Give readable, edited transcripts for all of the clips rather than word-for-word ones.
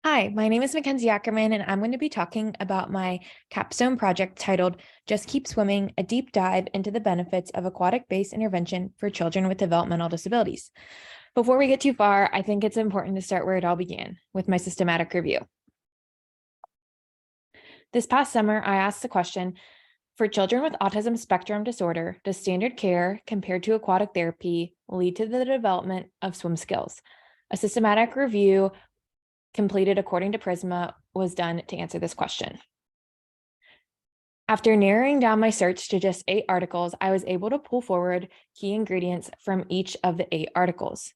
Hi, my name is Mackenzie Ackerman, and I'm going to be talking about my capstone project titled Just Keep Swimming, a deep dive into the benefits of aquatic-based intervention for children with developmental disabilities. Before we get too far, I think it's important to start where it all began, with my systematic review. This past summer, I asked the question, for children with autism spectrum disorder, does standard care compared to aquatic therapy lead to the development of swim skills? A systematic review completed according to Prisma was done to answer this question. After narrowing down my search to just 8 articles, I was able to pull forward key ingredients from each of the 8 articles.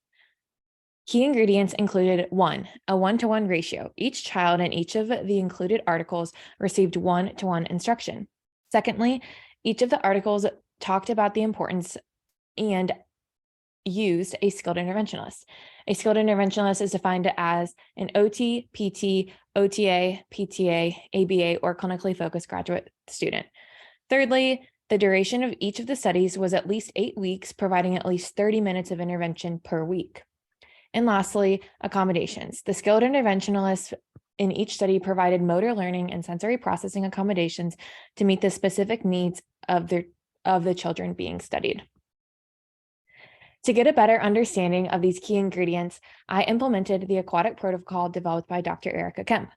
Key ingredients included 1, a 1-to-1 ratio. Each child in each of the included articles received 1-to-1 instruction. Secondly, each of the articles talked about the importance and used a skilled interventionalist. A skilled interventionalist is defined as an OT, PT, OTA, PTA, ABA, or clinically focused graduate student. Thirdly, the duration of each of the studies was at least 8 weeks, providing at least 30 minutes of intervention per week. And lastly, accommodations. The skilled interventionalist in each study provided motor learning and sensory processing accommodations to meet the specific needs of the children being studied. To get a better understanding of these key ingredients, I implemented the aquatic protocol developed by Dr. Erica Kemp.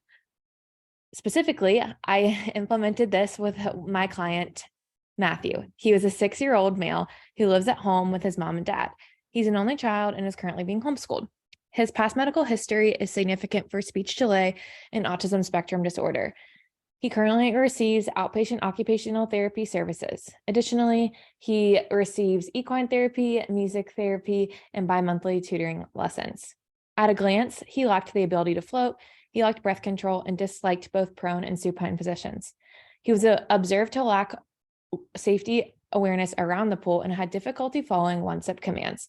Specifically, I implemented this with my client, Matthew. He was a 6-year-old male who lives at home with his mom and dad. He's an only child and is currently being homeschooled. His past medical history is significant for speech delay and autism spectrum disorder. He currently receives outpatient occupational therapy services. Additionally, he receives equine therapy, music therapy, and bi-monthly tutoring lessons. At a glance, he lacked the ability to float, he lacked breath control, and disliked both prone and supine positions. He was observed to lack safety awareness around the pool and had difficulty following one-step commands.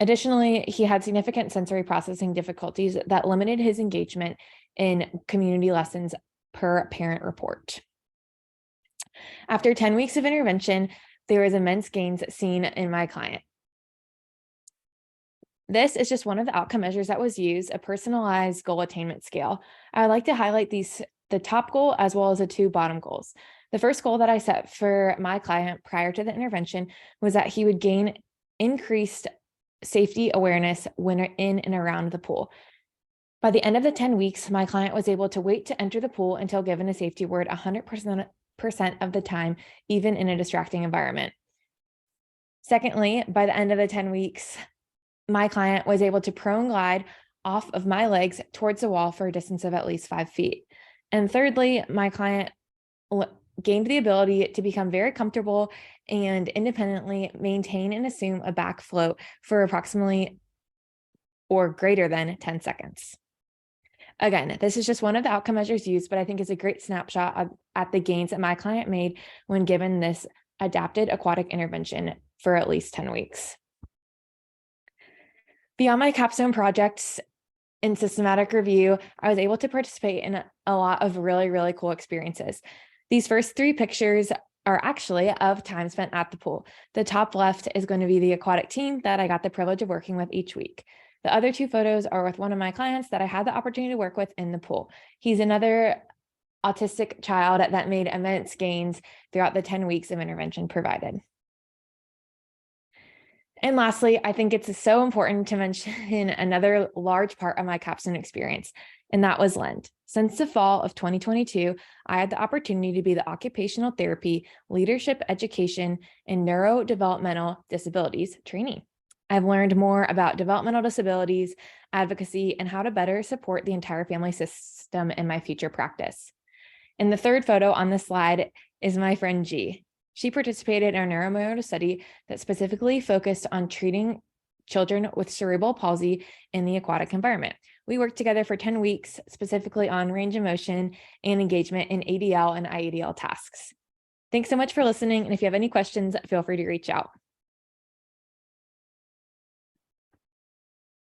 Additionally, he had significant sensory processing difficulties that limited his engagement in community lessons per parent report. After 10 weeks of intervention, there was immense gains seen in my client. This is just one of the outcome measures that was used, a personalized goal attainment scale. I would like to highlight the top goal as well as the 2 bottom goals. The first goal that I set for my client prior to the intervention was that he would gain increased safety awareness when in and around the pool. By the end of the 10 weeks, my client was able to wait to enter the pool until given a safety word 100% of the time, even in a distracting environment. Secondly, by the end of the 10 weeks, my client was able to prone glide off of my legs towards the wall for a distance of at least 5 feet. And thirdly, my client gained the ability to become very comfortable and independently maintain and assume a back float for approximately or greater than 10 seconds. Again, this is just one of the outcome measures used, but I think is a great snapshot at the gains that my client made when given this adapted aquatic intervention for at least 10 weeks. Beyond my capstone projects in systematic review, I was able to participate in a lot of really, really cool experiences. These first 3 pictures are actually of time spent at the pool. The top left is going to be the aquatic team that I got the privilege of working with each week. The other 2 photos are with one of my clients that I had the opportunity to work with in the pool. He's another autistic child that made immense gains throughout the 10 weeks of intervention provided. And lastly, I think it's so important to mention another large part of my capstone experience, and that was Lend. Since the fall of 2022, I had the opportunity to be the occupational therapy, leadership education, and neurodevelopmental disabilities trainee. I've learned more about developmental disabilities, advocacy, and how to better support the entire family system in my future practice. And the third photo on this slide is my friend G. She participated in a neuromotor study that specifically focused on treating children with cerebral palsy in the aquatic environment. We worked together for 10 weeks, specifically on range of motion and engagement in ADL and IADL tasks. Thanks so much for listening. And if you have any questions, feel free to reach out.